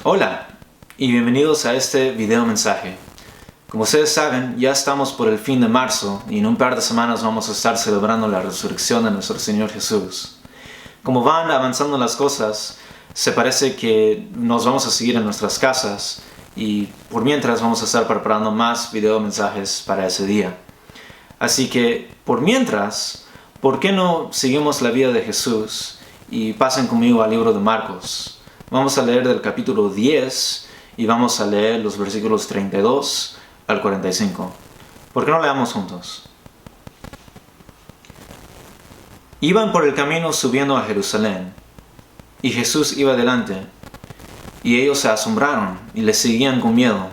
Hola y bienvenidos a este video mensaje. Como ustedes saben, ya estamos por el fin de marzo y en un par de semanas vamos a estar celebrando la resurrección de nuestro Señor Jesús. Como van avanzando las cosas, se parece que nos vamos a seguir en nuestras casas y por mientras vamos a estar preparando más video mensajes para ese día. Así que por mientras, ¿por qué no seguimos la vida de Jesús y pasen conmigo al libro de Marcos? Vamos a leer del capítulo 10 y vamos a leer los versículos 32 al 45. ¿Por qué no leamos juntos? Iban por el camino subiendo a Jerusalén, y Jesús iba delante, y ellos se asombraron y le seguían con miedo.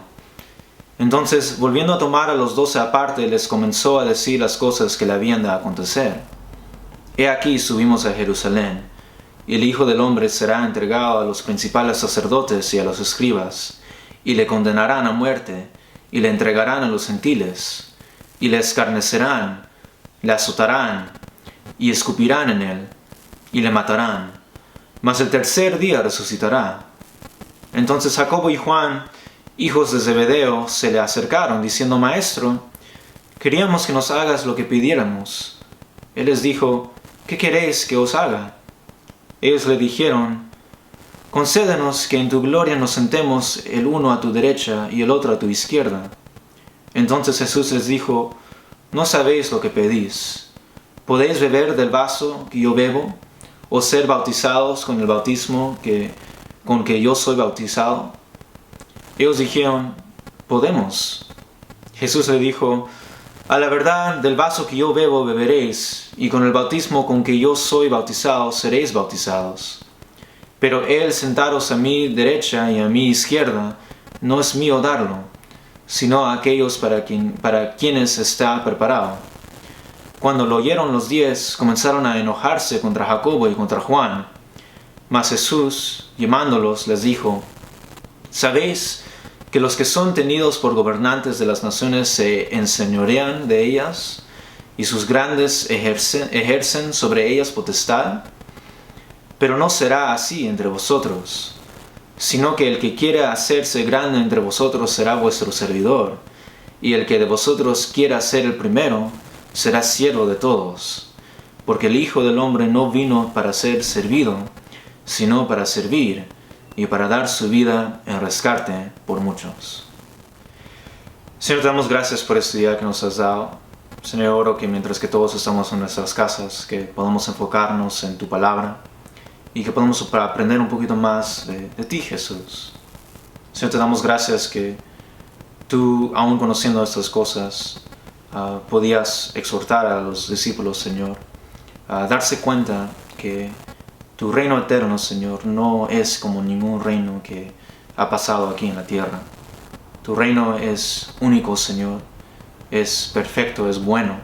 Entonces, volviendo a tomar a los 12 aparte, les comenzó a decir las cosas que le habían de acontecer. He aquí subimos a Jerusalén, y el Hijo del Hombre será entregado a los principales sacerdotes y a los escribas, y le condenarán a muerte, y le entregarán a los gentiles, y le escarnecerán, le azotarán, y escupirán en él, y le matarán. Mas el tercer día resucitará. Entonces Jacobo y Juan, hijos de Zebedeo, se le acercaron, diciendo: Maestro, queríamos que nos hagas lo que pidiéramos. Él les dijo: ¿Qué queréis que os haga? Ellos le dijeron: Concédenos que en tu gloria nos sentemos el uno a tu derecha y el otro a tu izquierda. Entonces Jesús les dijo: No sabéis lo que pedís. ¿Podéis beber del vaso que yo bebo, o ser bautizados con el bautismo con que yo soy bautizado? Ellos dijeron: Podemos. Jesús le dijo: A la verdad, del vaso que yo bebo beberéis, y con el bautismo con que yo soy bautizado seréis bautizados. Pero el sentaros a mi derecha y a mi izquierda no es mío darlo, sino a aquellos para quienes está preparado. Cuando lo oyeron los 10, comenzaron a enojarse contra Jacobo y contra Juan. Mas Jesús, llamándolos, les dijo: ¿Sabéis que los que son tenidos por gobernantes de las naciones se enseñorean de ellas, y sus grandes ejercen sobre ellas potestad? Pero no será así entre vosotros, sino que el que quiera hacerse grande entre vosotros será vuestro servidor, y el que de vosotros quiera ser el primero será siervo de todos. Porque el Hijo del Hombre no vino para ser servido, sino para servir, y para dar su vida en rescate por muchos. Señor, te damos gracias por este día que nos has dado. Señor, oro que mientras que todos estamos en nuestras casas, que podamos enfocarnos en tu palabra, y que podamos aprender un poquito más de ti, Jesús. Señor, te damos gracias que tú, aún conociendo estas cosas, podías exhortar a los discípulos, Señor, a darse cuenta que tu reino eterno, Señor, no es como ningún reino que ha pasado aquí en la tierra. Tu reino es único, Señor, es perfecto, es bueno,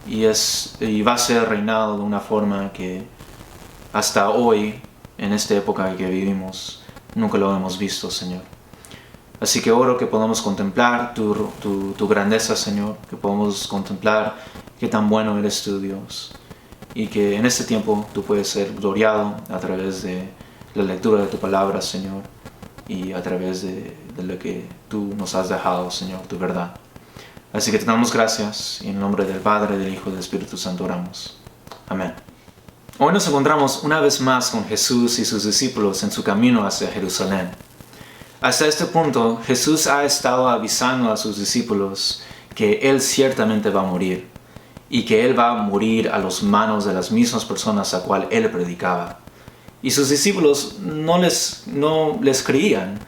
y va a ser reinado de una forma que hasta hoy, en esta época en que vivimos, nunca lo hemos visto, Señor. Así que oro que podamos contemplar tu grandeza, Señor, que podamos contemplar qué tan bueno eres tú, Dios, y que en este tiempo tú puedes ser gloriado a través de la lectura de tu palabra, Señor, y a través de lo que tú nos has dejado, Señor, tu verdad. Así que te damos gracias, y en el nombre del Padre, del Hijo y del Espíritu Santo oramos. Amén. Hoy nos encontramos una vez más con Jesús y sus discípulos en su camino hacia Jerusalén. Hasta este punto, Jesús ha estado avisando a sus discípulos que Él ciertamente va a morir, y que Él va a morir a las manos de las mismas personas a cual Él predicaba. Y sus discípulos no les creían.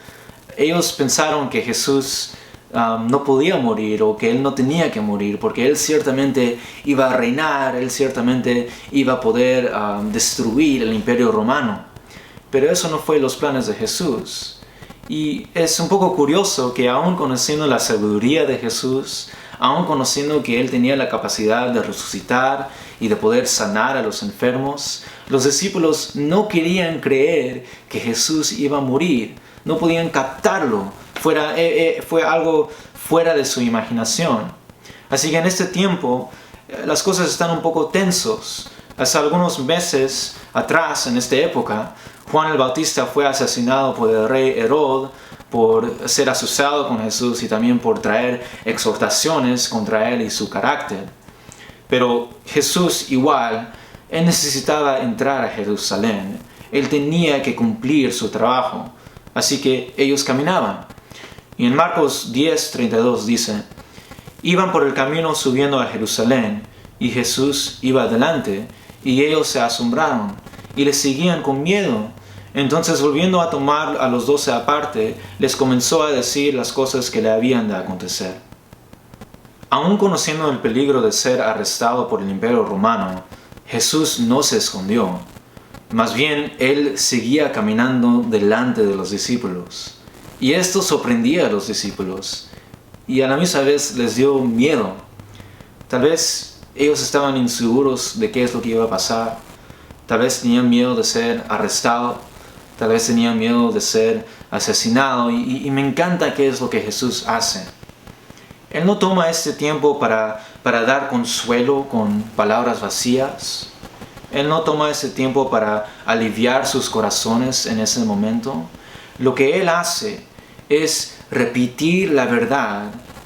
Ellos pensaron que Jesús no podía morir, o que Él no tenía que morir, porque Él ciertamente iba a reinar, Él ciertamente iba a poder destruir el imperio romano. Pero eso no fue los planes de Jesús. Y es un poco curioso que aún conociendo la sabiduría de Jesús, aún conociendo que Él tenía la capacidad de resucitar y de poder sanar a los enfermos, los discípulos no querían creer que Jesús iba a morir, no podían captarlo, fue algo fuera de su imaginación. Así que en este tiempo las cosas están un poco tensos. Hace algunos meses atrás, en esta época, Juan el Bautista fue asesinado por el rey Herod por ser asociado con Jesús y también por traer exhortaciones contra él y su carácter. Pero Jesús igual, él necesitaba entrar a Jerusalén. Él tenía que cumplir su trabajo. Así que ellos caminaban. Y en Marcos 10:32 dice: iban por el camino subiendo a Jerusalén, y Jesús iba adelante, y ellos se asombraron, y le seguían con miedo. Entonces, volviendo a tomar a los 12 aparte, les comenzó a decir las cosas que le habían de acontecer. Aún conociendo el peligro de ser arrestado por el Imperio Romano, Jesús no se escondió. Más bien, él seguía caminando delante de los discípulos. Y esto sorprendía a los discípulos, y a la misma vez les dio miedo. Tal vez ellos estaban inseguros de qué es lo que iba a pasar. Tal vez tenían miedo de ser arrestado. Tal vez tenían miedo de ser asesinado. Y me encanta qué es lo que Jesús hace. Él no toma este tiempo para dar consuelo con palabras vacías. Él no toma ese tiempo para aliviar sus corazones en ese momento. Lo que Él hace es repetir la verdad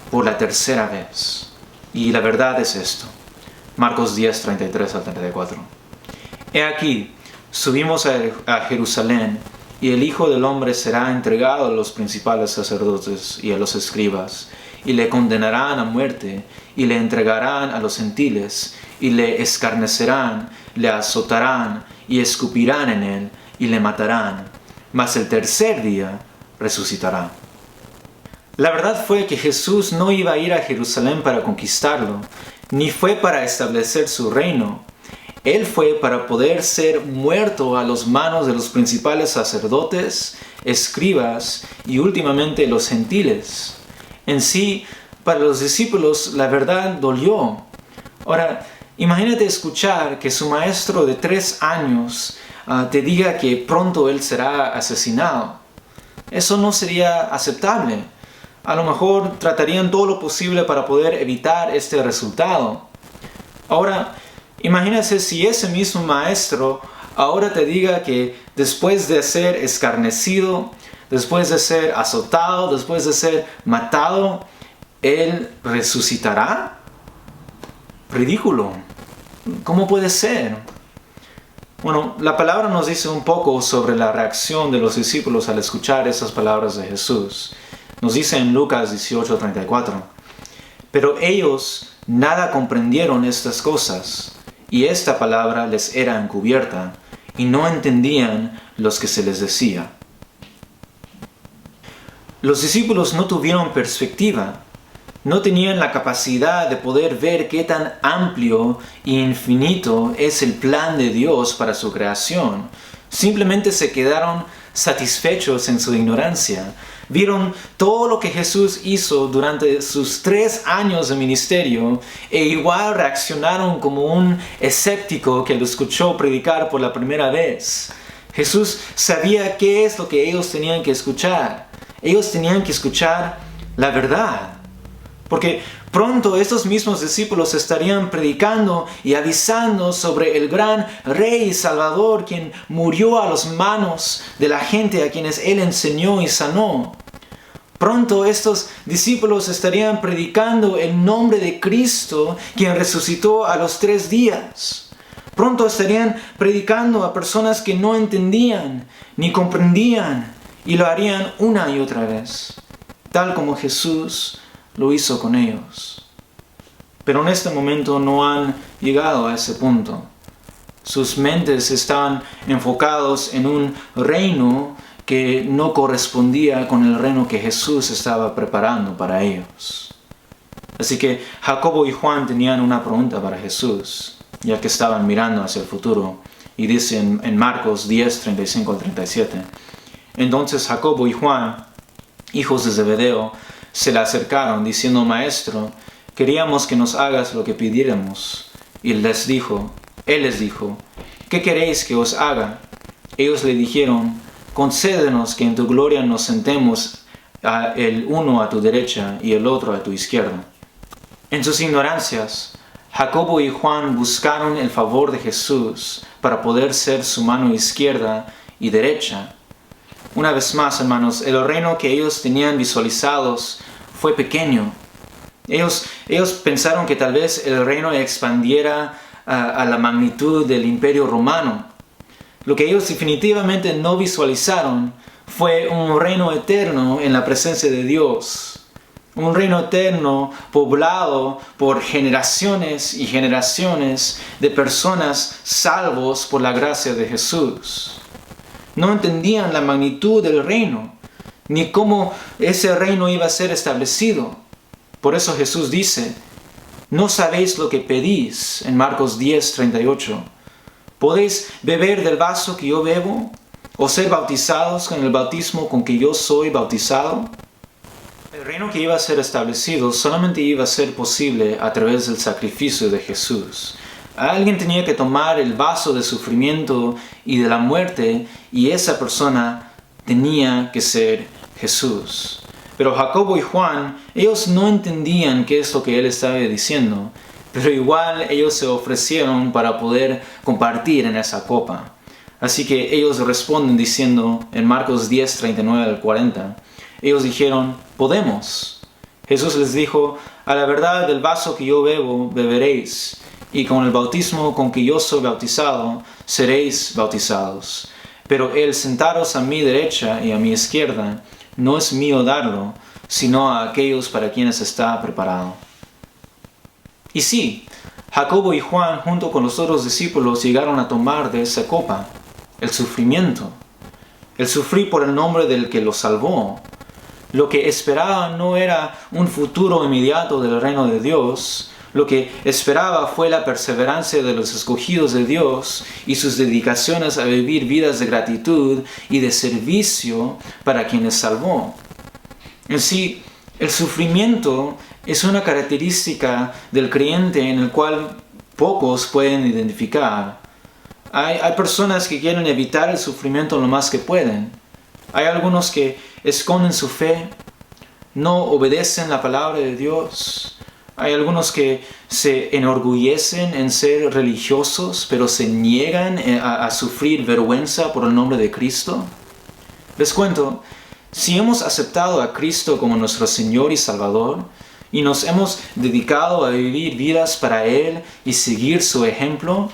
por la tercera vez. Y la verdad es esto. Marcos 10:33 al 34. He aquí, subimos a Jerusalén, y el Hijo del Hombre será entregado a los principales sacerdotes y a los escribas, y le condenarán a muerte, y le entregarán a los gentiles, y le escarnecerán, le azotarán, y escupirán en él, y le matarán. Mas el tercer día resucitará. La verdad fue que Jesús no iba a ir a Jerusalén para conquistarlo, ni fue para establecer su reino. Él fue para poder ser muerto a las manos de los principales sacerdotes, escribas y últimamente los gentiles. En sí, para los discípulos la verdad dolió. Ahora, imagínate escuchar que su maestro de 3 años te diga que pronto él será asesinado. Eso no sería aceptable. A lo mejor tratarían todo lo posible para poder evitar este resultado. Ahora, imagínate si ese mismo maestro ahora te diga que después de ser escarnecido, después de ser azotado, después de ser matado, él resucitará. Ridículo. ¿Cómo puede ser? Bueno, la palabra nos dice un poco sobre la reacción de los discípulos al escuchar esas palabras de Jesús. Nos dice en Lucas 18:34, pero ellos nada comprendieron estas cosas, y esta palabra les era encubierta, y no entendían los que se les decía. Los discípulos no tuvieron perspectiva. No tenían la capacidad de poder ver qué tan amplio e infinito es el plan de Dios para su creación. Simplemente se quedaron satisfechos en su ignorancia. Vieron todo lo que Jesús hizo durante sus 3 años de ministerio e igual reaccionaron como un escéptico que lo escuchó predicar por la primera vez. Jesús sabía qué es lo que ellos tenían que escuchar. Ellos tenían que escuchar la verdad. Porque pronto estos mismos discípulos estarían predicando y avisando sobre el gran Rey y Salvador quien murió a las manos de la gente a quienes Él enseñó y sanó. Pronto estos discípulos estarían predicando el nombre de Cristo quien resucitó a los 3 días. Pronto estarían predicando a personas que no entendían ni comprendían y lo harían una y otra vez, tal como Jesús lo hizo con ellos. Pero en este momento no han llegado a ese punto. Sus mentes estaban enfocados en un reino que no correspondía con el reino que Jesús estaba preparando para ellos. Así que Jacobo y Juan tenían una pregunta para Jesús, ya que estaban mirando hacia el futuro. Y dice en Marcos 10:35 al 37. Entonces Jacobo y Juan, hijos de Zebedeo, se le acercaron diciendo: Maestro, queríamos que nos hagas lo que pidiéramos. Y él les dijo, ¿qué queréis que os haga? Ellos le dijeron: concédenos que en tu gloria nos sentemos el uno a tu derecha y el otro a tu izquierda. En sus ignorancias, Jacobo y Juan buscaron el favor de Jesús para poder ser su mano izquierda y derecha. Una vez más, hermanos, el reino que ellos tenían visualizados fue pequeño. Ellos pensaron que tal vez el reino expandiera a la magnitud del Imperio Romano. Lo que ellos definitivamente no visualizaron fue un reino eterno en la presencia de Dios. Un reino eterno poblado por generaciones y generaciones de personas salvos por la gracia de Jesús. No entendían la magnitud del reino, ni cómo ese reino iba a ser establecido. Por eso Jesús dice, no sabéis lo que pedís, en Marcos 10:38. ¿Podéis beber del vaso que yo bebo? ¿O ser bautizados con el bautismo con que yo soy bautizado? El reino que iba a ser establecido solamente iba a ser posible a través del sacrificio de Jesús. Alguien tenía que tomar el vaso de sufrimiento y de la muerte, y esa persona tenía que ser Jesús. Pero Jacobo y Juan, ellos no entendían qué es lo que él estaba diciendo, pero igual ellos se ofrecieron para poder compartir en esa copa. Así que ellos responden diciendo en Marcos 10:39-40, ellos dijeron, podemos. Jesús les dijo, a la verdad del vaso que yo bebo, beberéis, y con el bautismo con que yo soy bautizado, seréis bautizados. Pero el sentaros a mi derecha y a mi izquierda, no es mío darlo, sino a aquellos para quienes está preparado. Y sí, Jacobo y Juan, junto con los otros discípulos, llegaron a tomar de esa copa, el sufrimiento. El sufrir por el nombre del que los salvó. Lo que esperaban no era un futuro inmediato del reino de Dios. Lo que esperaba fue la perseverancia de los escogidos de Dios y sus dedicaciones a vivir vidas de gratitud y de servicio para quienes salvó. En sí, el sufrimiento es una característica del creyente en el cual pocos pueden identificar. Hay personas que quieren evitar el sufrimiento lo más que pueden. Hay algunos que esconden su fe, no obedecen la palabra de Dios. Hay algunos que se enorgullecen en ser religiosos, pero se niegan a sufrir vergüenza por el nombre de Cristo. Les cuento, si hemos aceptado a Cristo como nuestro Señor y Salvador, y nos hemos dedicado a vivir vidas para Él y seguir su ejemplo,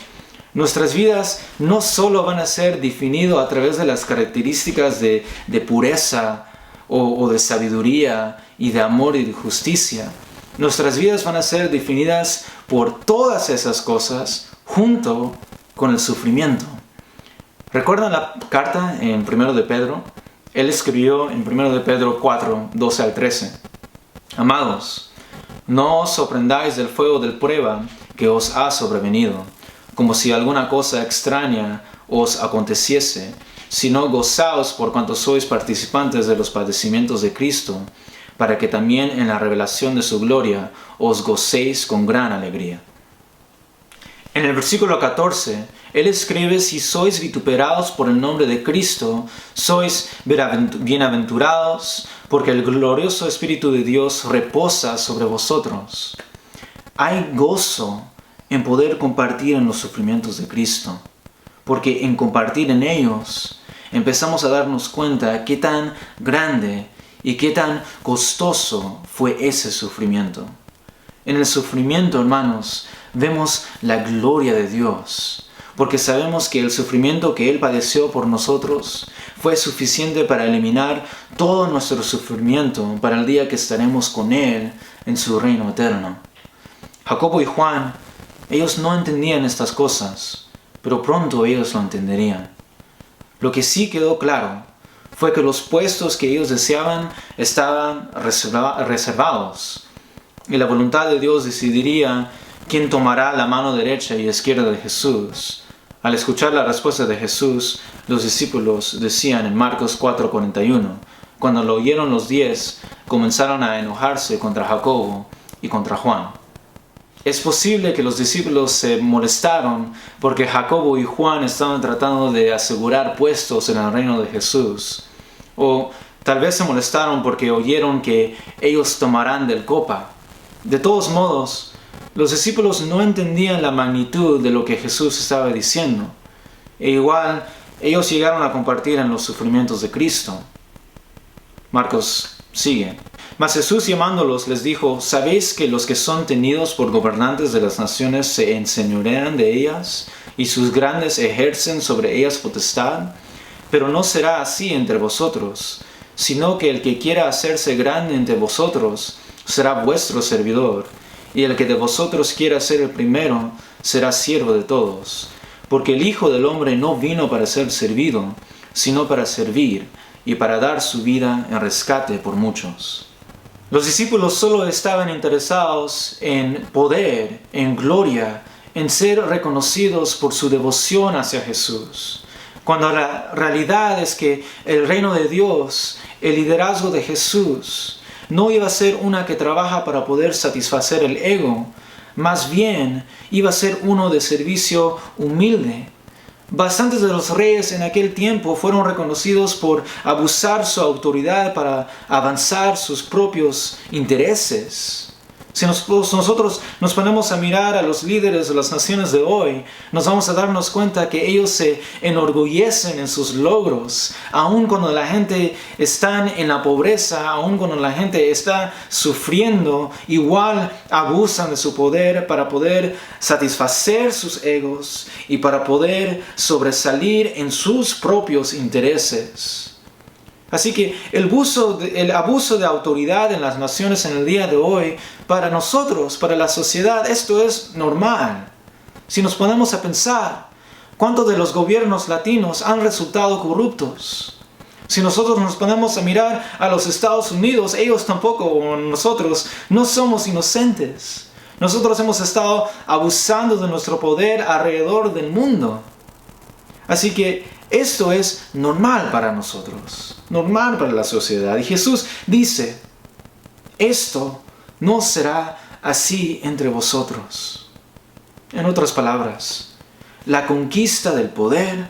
nuestras vidas no solo van a ser definidas a través de las características de pureza o de sabiduría y de amor y de justicia. Nuestras vidas van a ser definidas por todas esas cosas junto con el sufrimiento. ¿Recuerdan la carta en 1 de Pedro? Él escribió en 1 de Pedro 4:12-13. Amados, no os sorprendáis del fuego del prueba que os ha sobrevenido, como si alguna cosa extraña os aconteciese, sino gozaos por cuanto sois participantes de los padecimientos de Cristo, para que también en la revelación de su gloria os gocéis con gran alegría. En el versículo 14, él escribe, si sois vituperados por el nombre de Cristo, sois bienaventurados, porque el glorioso Espíritu de Dios reposa sobre vosotros. Hay gozo en poder compartir en los sufrimientos de Cristo, porque en compartir en ellos empezamos a darnos cuenta qué tan grande y qué tan costoso fue ese sufrimiento. En el sufrimiento, hermanos, vemos la gloria de Dios, porque sabemos que el sufrimiento que Él padeció por nosotros fue suficiente para eliminar todo nuestro sufrimiento para el día que estaremos con Él en su reino eterno. Jacobo y Juan, ellos no entendían estas cosas, pero pronto ellos lo entenderían. Lo que sí quedó claro fue que los puestos que ellos deseaban estaban reservados, y la voluntad de Dios decidiría quién tomará la mano derecha y izquierda de Jesús. Al escuchar la respuesta de Jesús, los discípulos decían en Marcos 4:41, cuando lo oyeron los 10, comenzaron a enojarse contra Jacobo y contra Juan. Es posible que los discípulos se molestaron porque Jacobo y Juan estaban tratando de asegurar puestos en el reino de Jesús. O tal vez se molestaron porque oyeron que ellos tomarán del copa. De todos modos, Los discípulos no entendían la magnitud de lo que Jesús estaba diciendo. E igual, ellos llegaron a compartir en los sufrimientos de Cristo. Marcos sigue. Mas Jesús llamándolos les dijo: ¿Sabéis que los que son tenidos por gobernantes de las naciones se enseñorean de ellas, y sus grandes ejercen sobre ellas potestad? Pero no será así entre vosotros, sino que el que quiera hacerse grande entre vosotros será vuestro servidor, y el que de vosotros quiera ser el primero será siervo de todos. Porque el Hijo del Hombre no vino para ser servido, sino para servir, y para dar su vida en rescate por muchos. Los discípulos solo estaban interesados en poder, en gloria, en ser reconocidos por su devoción hacia Jesús, cuando la realidad es que el reino de Dios, el liderazgo de Jesús, no iba a ser una que trabaja para poder satisfacer el ego, más bien iba a ser uno de servicio humilde. Bastantes de los reyes en aquel tiempo fueron reconocidos por abusar su autoridad para avanzar sus propios intereses. Si nosotros nos ponemos a mirar a los líderes de las naciones de hoy, nos vamos a darnos cuenta que ellos se enorgullecen en sus logros, aun cuando la gente está en la pobreza, aun cuando la gente está sufriendo, igual abusan de su poder para poder satisfacer sus egos y para poder sobresalir en sus propios intereses. Así que el abuso de autoridad en las naciones en el día de hoy, para nosotros, para la sociedad, esto es normal. Si nos ponemos a pensar, ¿cuántos de los gobiernos latinos han resultado corruptos? Si nosotros nos ponemos a mirar a los Estados Unidos, ellos tampoco, como nosotros, no somos inocentes. Nosotros hemos estado abusando de nuestro poder alrededor del mundo. Así que esto es normal para nosotros, normal para la sociedad. Y Jesús dice, esto no será así entre vosotros. En otras palabras, la conquista del poder,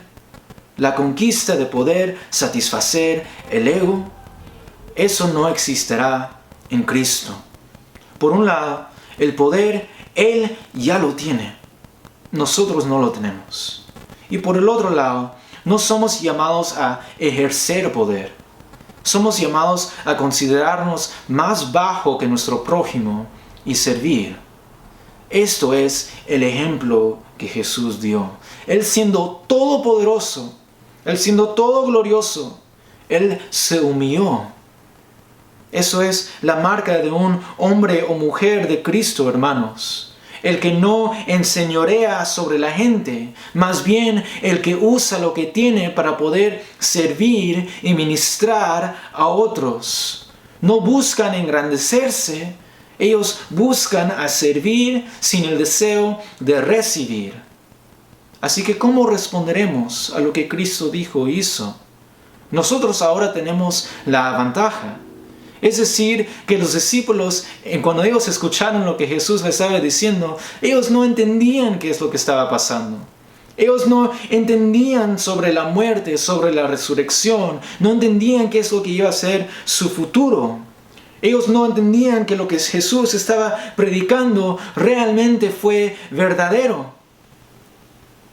la conquista de poder satisfacer el ego, eso no existirá en Cristo. Por un lado, el poder, Él ya lo tiene. Nosotros no lo tenemos. Y por el otro lado, no somos llamados a ejercer poder. Somos llamados a considerarnos más bajo que nuestro prójimo y servir. Esto es el ejemplo que Jesús dio. Él siendo todopoderoso, Él siendo todo glorioso, Él se humilló. Eso es la marca de un hombre o mujer de Cristo, hermanos. El que no enseñorea sobre la gente, más bien el que usa lo que tiene para poder servir y ministrar a otros. No buscan engrandecerse, ellos buscan a servir sin el deseo de recibir. Así que, ¿cómo responderemos a lo que Cristo dijo e hizo? Nosotros ahora tenemos la ventaja. Es decir, que los discípulos, cuando ellos escucharon lo que Jesús les estaba diciendo, ellos no entendían qué es lo que estaba pasando. Ellos no entendían sobre la muerte, sobre la resurrección, no entendían qué es lo que iba a ser su futuro. Ellos no entendían que lo que Jesús estaba predicando realmente fue verdadero.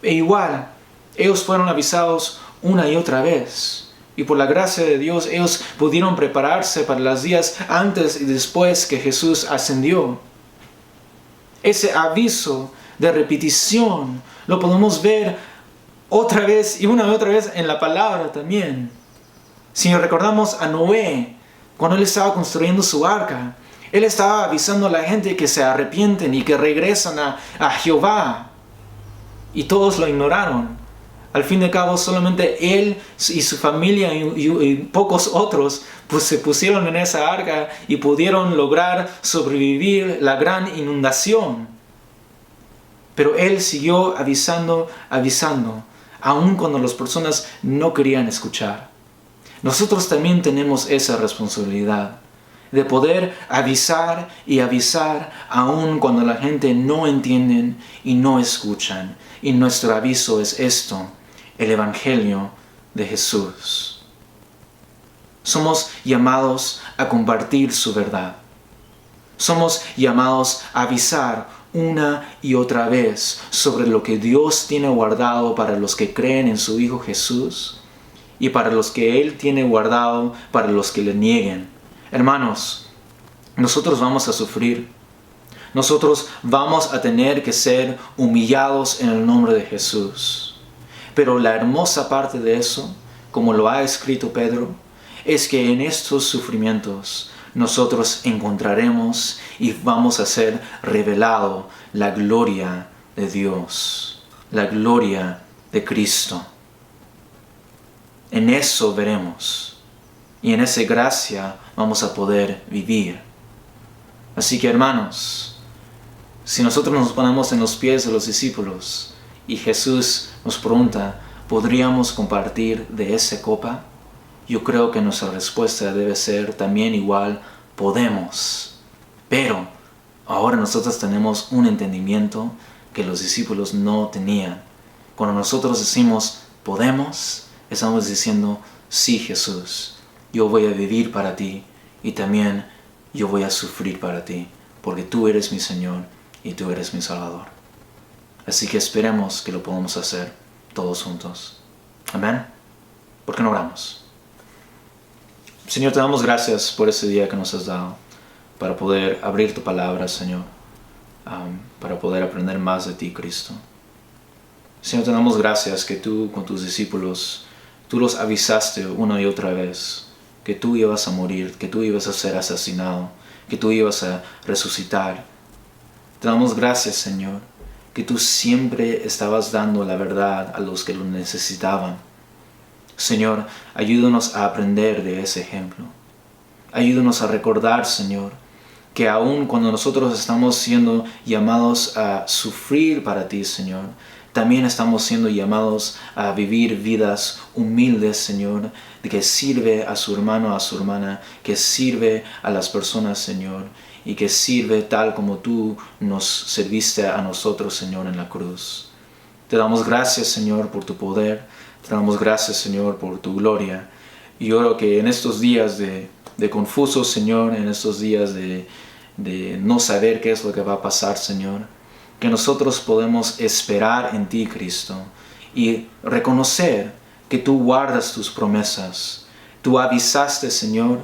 E igual, ellos fueron avisados una y otra vez. Y por la gracia de Dios, ellos pudieron prepararse para los días antes y después que Jesús ascendió. Ese aviso de repetición lo podemos ver otra vez y una y otra vez en la palabra también. Si recordamos a Noé, cuando él estaba construyendo su arca, él estaba avisando a la gente que se arrepienten y que regresan a Jehová. Y todos lo ignoraron. Al fin y al cabo, solamente él y su familia y pocos otros pues se pusieron en esa arca y pudieron lograr sobrevivir la gran inundación. Pero él siguió avisando, aun cuando las personas no querían escuchar. Nosotros también tenemos esa responsabilidad de poder avisar y avisar aun cuando la gente no entiende y no escuchan. Y nuestro aviso es esto: el Evangelio de Jesús. Somos llamados a compartir su verdad. Somos llamados a avisar una y otra vez sobre lo que Dios tiene guardado para los que creen en su Hijo Jesús y para los que Él tiene guardado para los que le nieguen. Hermanos, nosotros vamos a sufrir. Nosotros vamos a tener que ser humillados en el nombre de Jesús. Pero la hermosa parte de eso, como lo ha escrito Pedro, es que en estos sufrimientos nosotros encontraremos y vamos a ser revelado la gloria de Dios, la gloria de Cristo. En eso veremos y en esa gracia vamos a poder vivir. Así que hermanos, si nosotros nos ponemos en los pies de los discípulos y Jesús nos pregunta, ¿podríamos compartir de esa copa? Yo creo que nuestra respuesta debe ser también igual, podemos. Pero ahora nosotros tenemos un entendimiento que los discípulos no tenían. Cuando nosotros decimos, podemos, estamos diciendo, sí Jesús, yo voy a vivir para ti y también yo voy a sufrir para ti, porque tú eres mi Señor y tú eres mi Salvador. Así que esperemos que lo podamos hacer todos juntos. Amén. ¿Por qué no oramos? Señor, te damos gracias por ese día que nos has dado para poder abrir tu palabra, Señor, para poder aprender más de ti, Cristo. Señor, te damos gracias que tú con tus discípulos, tú los avisaste una y otra vez que tú ibas a morir, que tú ibas a ser asesinado, que tú ibas a resucitar. Te damos gracias, Señor, que tú siempre estabas dando la verdad a los que lo necesitaban. Señor, ayúdanos a aprender de ese ejemplo. Ayúdanos a recordar, Señor, que aun cuando nosotros estamos siendo llamados a sufrir para ti, Señor, también estamos siendo llamados a vivir vidas humildes, Señor, de que sirve a su hermano, a su hermana, que sirve a las personas, Señor, y que sirve tal como tú nos serviste a nosotros, Señor, en la cruz. Te damos gracias, Señor, por tu poder. Te damos gracias, Señor, por tu gloria. Y oro que en estos días de confuso, Señor, en estos días de no saber qué es lo que va a pasar, Señor, que nosotros podemos esperar en ti, Cristo, y reconocer que tú guardas tus promesas. Tú avisaste, Señor,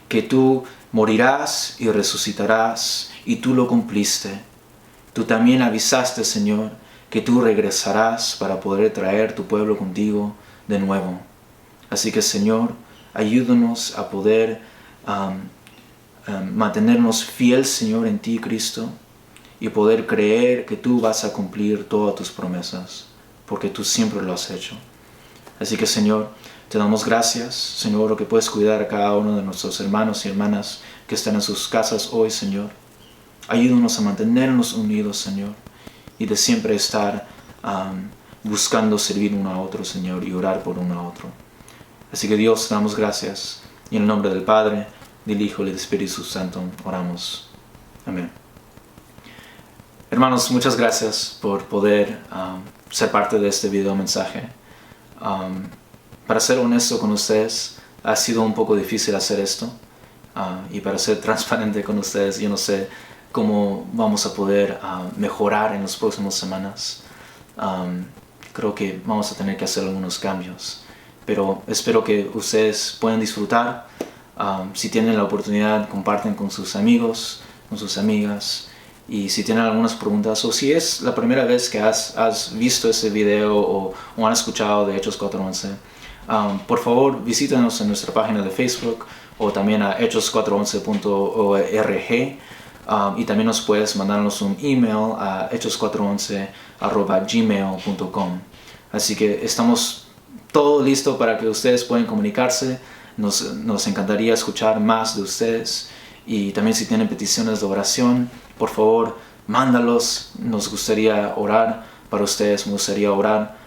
que tú morirás y resucitarás, y tú lo cumpliste. Tú también avisaste, Señor, que tú regresarás para poder traer tu pueblo contigo de nuevo. Así que, Señor, ayúdanos a poder mantenernos fiel, Señor, en ti, Cristo, y poder creer que tú vas a cumplir todas tus promesas, porque tú siempre lo has hecho. Así que, Señor, te damos gracias, Señor, que puedes cuidar a cada uno de nuestros hermanos y hermanas que están en sus casas hoy, Señor. Ayúdanos a mantenernos unidos, Señor, y de siempre estar buscando servir uno a otro, Señor, y orar por uno a otro. Así que Dios, te damos gracias. Y en el nombre del Padre, del Hijo y del Espíritu Santo oramos. Amén. Hermanos, muchas gracias por poder ser parte de este video mensaje. Para ser honesto con ustedes, ha sido un poco difícil hacer esto. Y para ser transparente con ustedes, yo no sé cómo vamos a poder mejorar en las próximas semanas. Creo que vamos a tener que hacer algunos cambios, pero espero que ustedes puedan disfrutar. Si tienen la oportunidad, comparten con sus amigos, con sus amigas, y si tienen algunas preguntas o si es la primera vez que has visto ese video o han escuchado de Hechos 4:11, por favor visítanos en nuestra página de Facebook o también a hechos411.org. Y también nos puedes mandarnos un email a hechos411@gmail.com. Así que estamos todo listo para que ustedes puedan comunicarse. Nos encantaría escuchar más de ustedes. Y también si tienen peticiones de oración, por favor, mándalos. Nos gustaría orar para ustedes, me gustaría orar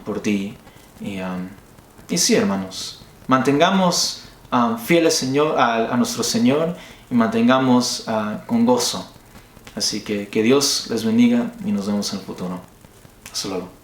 por ti. Y sí, hermanos, mantengamos fieles, Señor, a nuestro Señor, y mantengamos con gozo. Así que Dios les bendiga y nos vemos en el futuro. Hasta luego.